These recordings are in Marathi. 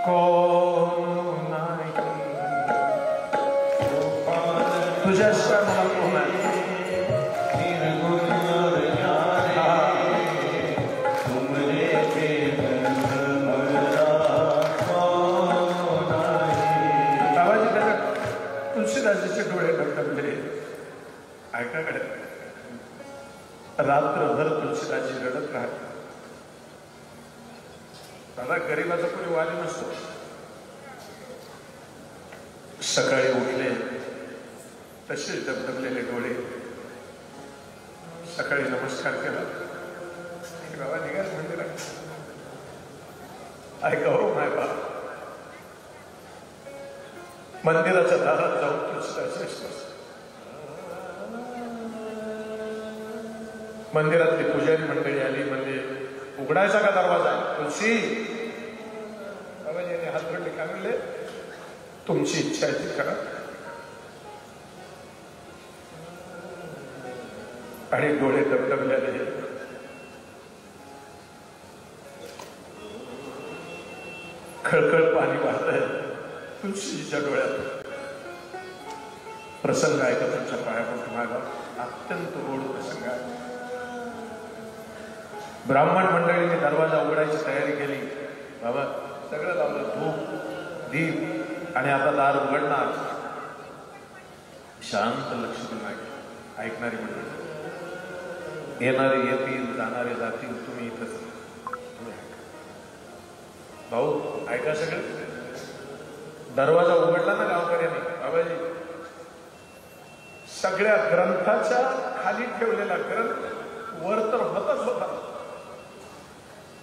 कोण नाही तुझ्याशिवाय मला कोण आहे तुलसीदासाचे डोळे डगडगले ऐकाकडे रात्रभर तुलसीदाची रडत राहते दादा गरीबाचा कोणी वाली नसतो सकाळी उठले तसे डबडबलेले डोळे सकाळी नमस्कार केला बाबा निघाल मंदिरात ऐका हो माय बाप मंदिराच्या दारात जाऊन तुलसीदास मंदिरातली पुजारी मंडळी आली म्हणजे उघडायचा का दरवाजा तुलसी बाबाजीने हात जोडले का म्हणले तुमची इच्छा आहे ती करा आणि डोळे डबडबल्याने खळखळ पाणी वाहत आहे तुलसीच्या डोळ्यात प्रसंग आहे का तुमच्या पायावर माझा अत्यंत गोड प्रसंग आहे ब्राह्मण मंडळीने दरवाजा उघडायची तयारी केली बाबा सगळं लावलं धूप दीप आणि आता दार उघडणार शांत लक्ष देऊन ऐकणारी मंडळी येणारे येतील जाणारे जातील तुम्ही इथंच भाऊ ऐका सगळं दरवाजा उघडला ना गावकऱ्याने बाबाजी सगळ्या ग्रंथाच्या खाली ठेवलेला ग्रंथ वर तर होताच होता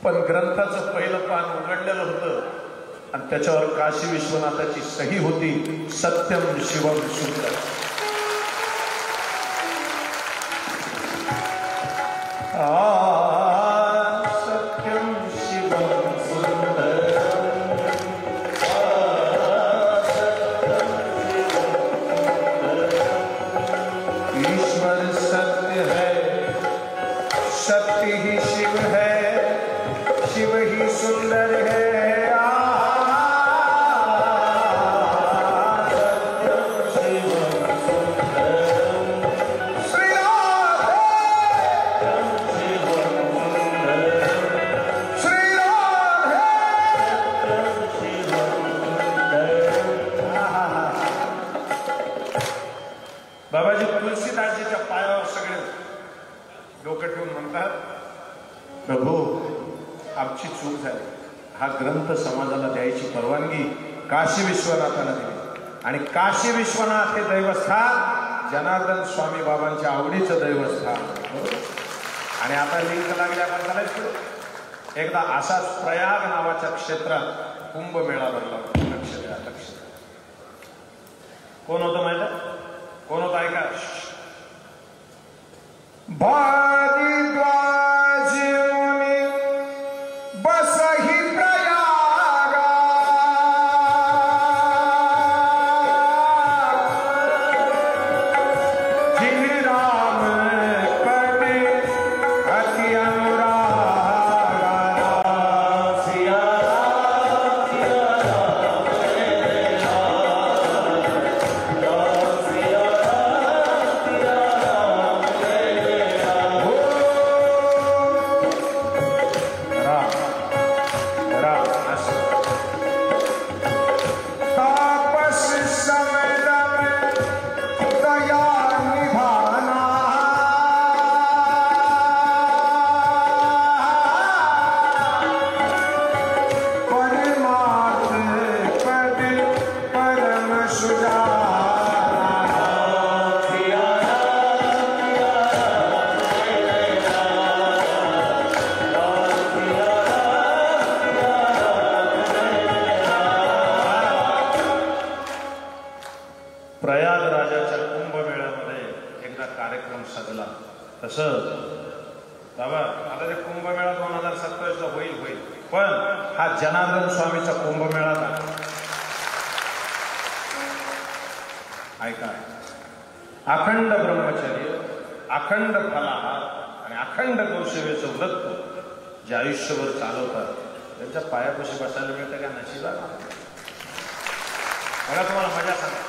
पण ग्रंथाचं पहिलं पान उघडलेलं होतं आणि त्याच्यावर काशी विश्वनाथाची सही होती सत्यम शिवम सुंदर सत्यम शिवम सुंदर ईश्वर सत्य है सत्य ही शिव है शिव ही सुंदर है बाबाजी तुलसीदासजीच्या पायावर सगळे डोकं ठेवून म्हणतात प्रभू आमची चूक झाली हा ग्रंथ समाजाला द्यायची परवानगी काशी विश्वनाथाला दिली आणि काशी विश्वनाथ हे दैवस्थान जनार्दन स्वामी बाबांच्या आवडीचं दैवस्थान आणि आता लिंक लागली आपण चालायचं एकदा असाच प्रयाग नावाच्या क्षेत्रात कुंभमेळा भरला लक्ष द्या लक्ष कोण होतं माहिती कोण होता ऐका बसही प्रयागा जिन राम पदे अति अनुरागा सिया प्रयागराजाच्या कुंभमेळ्यामध्ये एकदा कार्यक्रम सजला तसं बाबा आता ते कुंभमेळा 2027 ला होईल पण हा जनार्दन स्वामीचा कुंभमेळा ऐका अखंड ब्रह्मचर्य अखंड फलाहार आणि अखंड गौसेवेचं व्रत जे आयुष्यभर चालवतात त्यांच्या पायापाशी बसायला मिळतं का नशिबा? मला तुम्हाला मजा सांगा,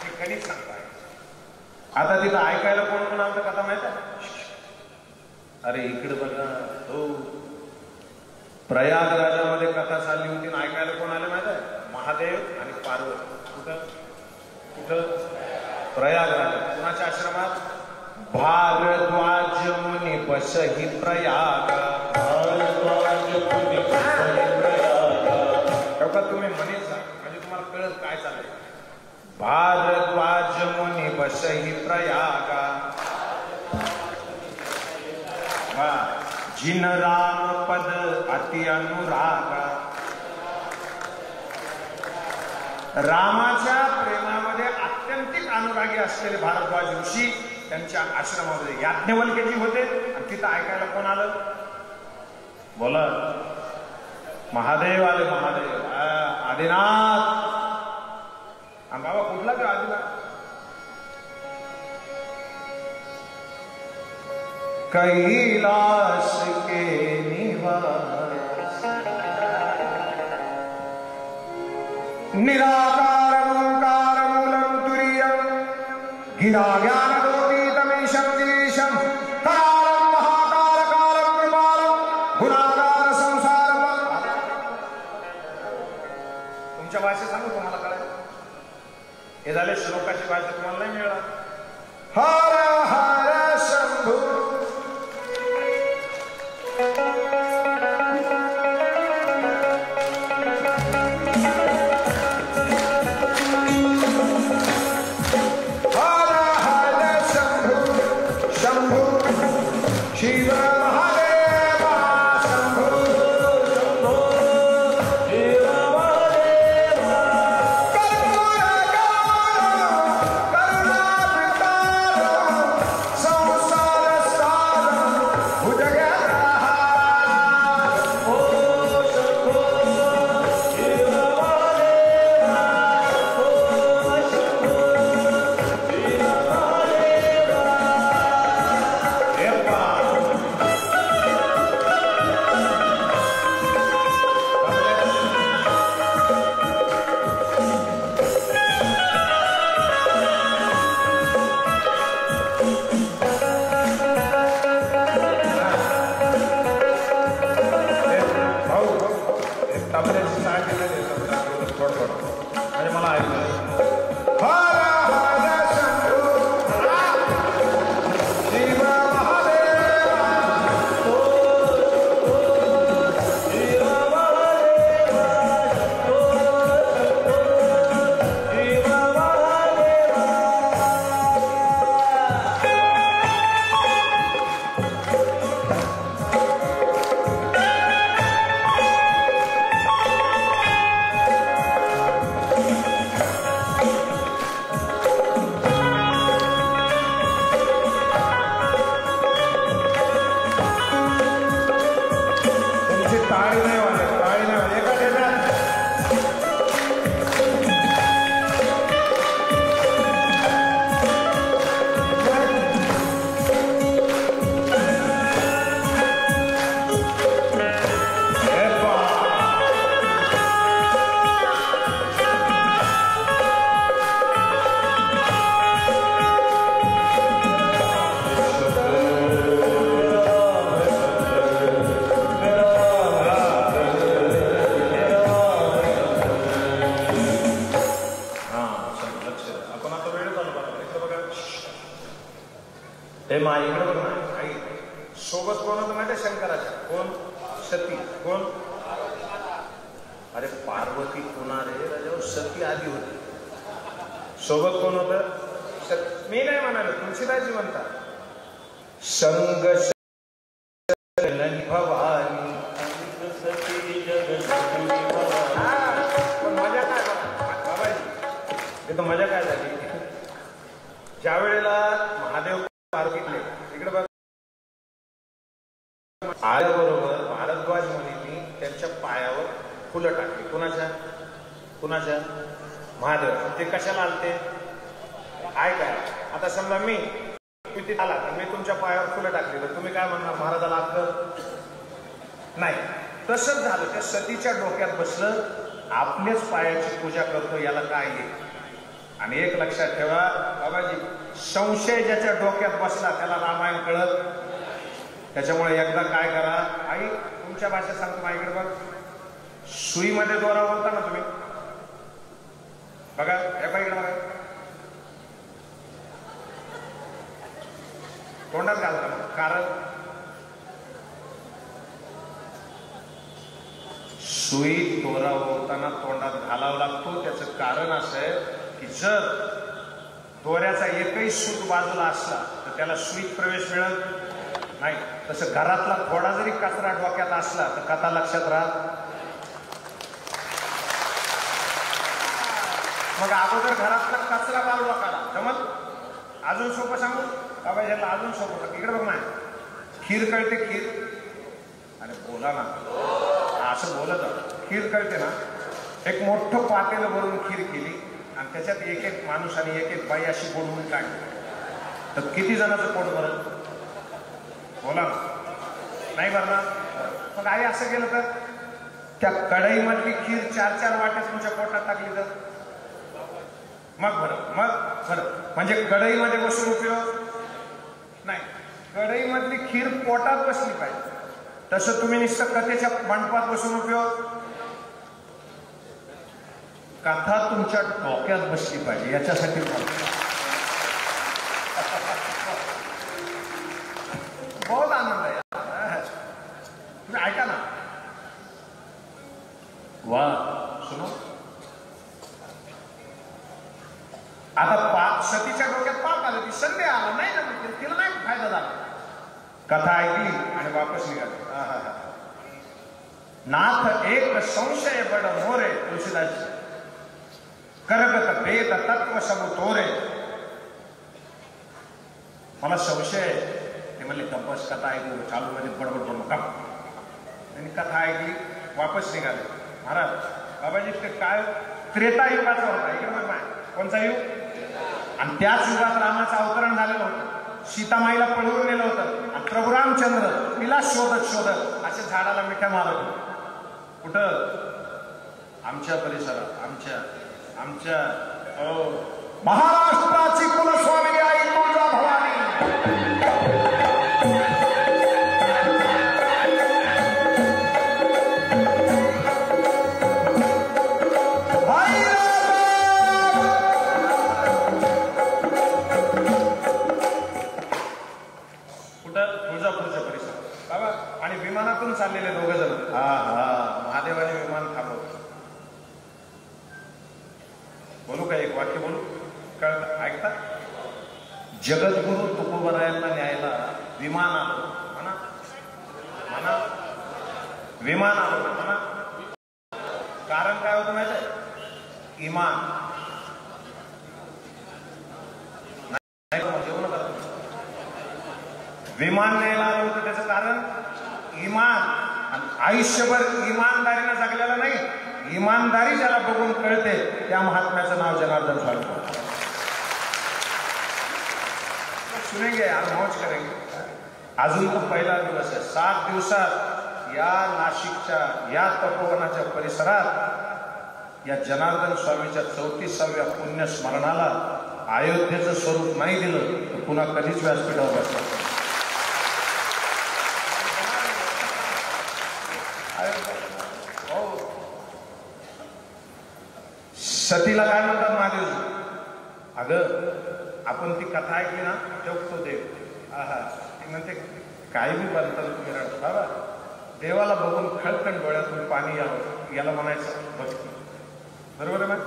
मी कधीच सांगताय. आता तिथं ऐकायला कोण कोण आलं कथा माहित आहे? अरे इकडे बघा, हो प्रयागराजामध्ये कथा चालली होती ना, ऐकायला कोण आले माहित आहे? महादेव आणि पार्वती. कुठं कुठं? प्रयागराज. कुणाच्या आश्रमात? भारद्वाज मुनी बसही प्रयाग. भारद्वाज मुनी बसही प्रयाग. तुम्ही म्हणेच म्हणजे तुम्हाला कळत काय चाललंय. भारद्वाज मुनी बसही प्रयाग. जिन राम पद अति अनुराग. रामाच्या प्रेमामध्ये अत्यंतिक अनुरागी असलेले भारद्वाज ऋषी त्यांच्या आश्रमामध्ये याज्ञवल्क्यजी होते. आणि तिथं ऐकायला कोण आलं? बोला. महादेव आले. महादेव आदिनाथ. बाबा कुठला का आदिनाथ? कैलाश के निवास निराकार ओंकार मूलम तुरीयम गिरा ज्ञान दोतीतमीशं गिरीशं कालं महाकाल कालं कृपालं गुणागार संसारम. तुमच्या भाषेत सांगू तुम्हाला कळेल. हे झाले श्लोकाची भाषा, तुम्हाला नाही मिळाला. हर हर शंभू. सोबत कोण होतं माहिती? शंकराच्या. कोण? सती. कोण? अरे पार्वती पुन्हा रे राजा, सती आधी होती. सोबत कोण होतं? मी नाही म्हणालो, तुलसीदासजी म्हणतात. संग भवानी. पण मजा काय बाबाजी, तिथं मजा काय झाली? ज्या वेळेला महादेव पार्वतीतले इकडे बघ आल्याबरोबर भारद्वाज मुनींनी त्यांच्या पायावर फुलं टाकली. कुणाच्या? कुणाच्या? महादेव. ते कशाला आलते? काय आता समजा मी तिथे आला, मी तुमच्या पायावर फुलं टाकली, तर तुम्ही काय म्हणणार? महाराजाला अक्कल नाही. तसंच झालं, त्या सतीच्या डोक्यात बसलं, आपल्याच पायाची पूजा करतो, याला काय आहे. आणि एक लक्षात ठेवा बाबाजी, संशय ज्याच्या डोक्यात बसला त्याला रामायण कळत. त्याच्यामुळे एकदा काय करा, आई तुमच्या भाषेत सांगतो माझ्याकडे बघ, सुईमध्ये दोरा बोलता ना तुम्ही, बघा हे पाहिजे बघा, तोंडात घालता ना, कारण सुई दोरा ओढताना तोंडात घालावा लागतो. त्याचं कारण असं आहे की जर दोऱ्याचा एकही सूत बाजूला असला तर त्याला सुईत प्रवेश मिळत नाही. तसं घरातला थोडा जरी कचरा डोक्यात असला तर कथा लक्षात राहत. मग अगोदर घरातला कचरा बाजूला काढा, जमत. अजून सोपं सांगू बाबा, ह्याला अजून सोपं, इकडे बघ ना, खीर कळते, खीर, अरे बोला ना, असं बोलत, खीर कळते ना. एक मोठं पातेलं भरून खीर केली आणि त्याच्यात एक एक माणूस आणि एक एक बाई अशी बोलवून काढली, तर किती जणांचं पोट भरत, बोला ना, नाही भरणार. मग आई असं केलं तर त्या कढईमधली खीर 4-4 वाट्या तुमच्या पोटात टाकली तर मग बरं, म्हणजे कढईमध्ये बसून उपयोग नाही, कढईमधली खीर पोटात बसली पाहिजे. तसं तुम्ही नुसतं कथेच्या मंडपात बसून उपयोग, कथा तुमच्या डोक्यात बसली पाहिजे, याच्यासाठी बहुत आनंद आहे. तुम्ही ऐका ना, वा सुनो, आता सतीच्या डोक्यात पाप आलं, ती संदेह आला नाही ना, तिला नाही फायदा झाला. कथा ऐकली आणि वापस निघाली. नाथ एक संशय बड मोरे, तुळशीदास करगत भेद तत्व समतोरे. मला संशय, ते म्हणले कंपस कथा ऐकली, चालू मध्ये बडबड करू नका. त्यांनी कथा ऐकली, वापस निघाले. महाराज बाबाजी ते काय त्रेता युगाचा होता, इकडे बघ ना, कोणचा युग, आणि त्याच युगात रामाचं अवतरण झालेलं होतं. सीतामाईला पळवून नेलं होतं आणि प्रभू रामचंद्र तिला शोधत असे झाडाला मिठ्या मारत होते. कुठं, आमच्या परिसरात, आमच्या महाराष्ट्राची कुलस्वामिनी आई तुळजा भवानी. विमानातून चाललेले दोघ जण, महादेवाने विमान थांबवलं. बोलू का, एक वाक्य बोलू, कळत ऐकता. जगद्गुरु तुकोबरायांना न्यायला विमान आलं म्हणा, म्हणा विमान आलं म्हणा. कारण काय होतं माहिती आहे, इमान. जेवण करत विमान न्यायला आलं होतं, त्याचं कारण इमान. आयुष्यभर इमानदारीने जगलेला नाही, इमानदारी ज्याला बघून कळते त्या महात्म्याचं नाव जनार्दन स्वामी. सुनेंगे यार, मौज करेंगे. अजून तो पहिला दिवस आहे. 7 दिवसात या नाशिकच्या या तपोवनाच्या परिसरात या जनार्दन स्वामीच्या 34व्या पुण्यस्मरणाला अयोध्येचं स्वरूप नाही दिलं तर पुन्हा कधीच व्यासपीठावर बसणार. सतीला काय म्हणतात महादेवजी, अगं आपण ती कथा ऐकली ना, जगतो देव. ती म्हणते काही बी बनतात तुम्ही रडता, बाबा देवाला बघून खळखळ डोळ्यातून पाणी यावं, याला म्हणायचं भक्ती. बरोबर आहे ना.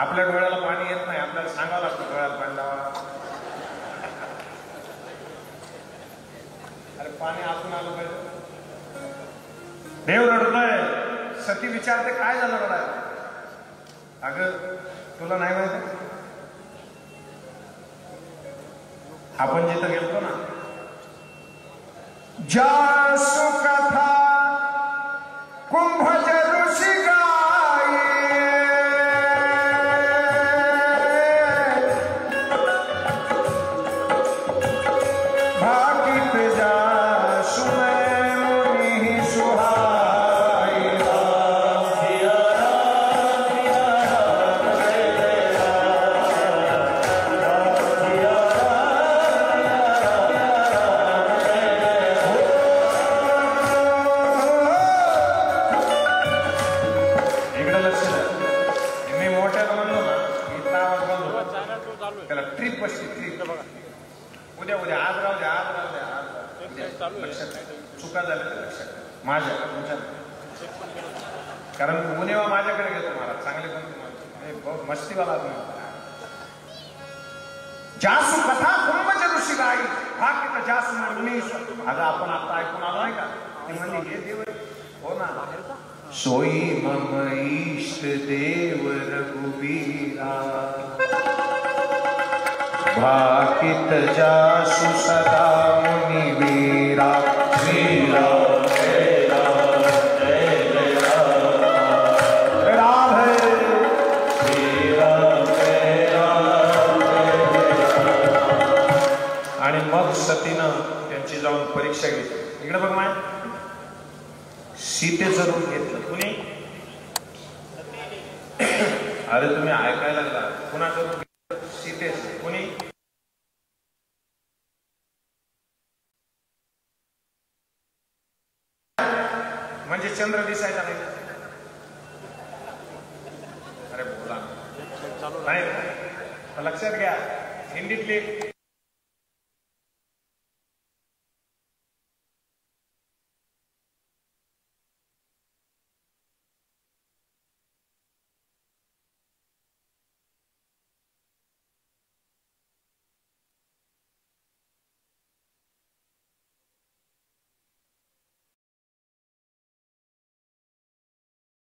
आपल्या डोळ्याला पाणी येत नाही, आपल्याला सांगावं लागतं डोळ्याला पाणी लावा. अरे पाणी आतून आलं पाहिजे. देव रडतोय, सती विचारते काय झालं रडायला. अगं तुला नाही माहिती, आपण जिथं गेलतो ना, ज्या सुकथा कुंभज ऋषी गाये, भाकित जा सुनय मुनी सुहाए. इकडे लक्ष द्या. मी मोठ्याला म्हणलो ना इथला आवाज बंद होतो. त्याला ट्रिप बसली ट्रिप. उद्या उद्या आज राहू द्या आज राहू द्या आज लक्षात चुका झाल्या तर लक्षात माझ्या तुमच्या कारण उन्हेवा माझ्याकडे घेतो महाराज चांगले पण मस्तीवाला जासू कथा कुंभज ऋषी गाई हा किता जासू म्हणून अगं आपण आता ऐकून आलो आहे का ते म्हणजे हे देव हो ना सोई मम इष्ट देव रघुबीरा भाकित जासु सदा मुनि वीरा श्री राम जय राम जय जय राम श्री राम जय राम आणि मग सतीनं त्यांची जाऊन परीक्षा घेतली. इकडे बघ माय सीतेचं रूप घेतलं कुणी अरे तुम्ही ऐकायला लागला कुणाचं रूप घेतलं सीतेचं कुणी म्हणजे चंद्र दिसायचा नाही. अरे बोला नाही लक्षात घ्या हिंदीतली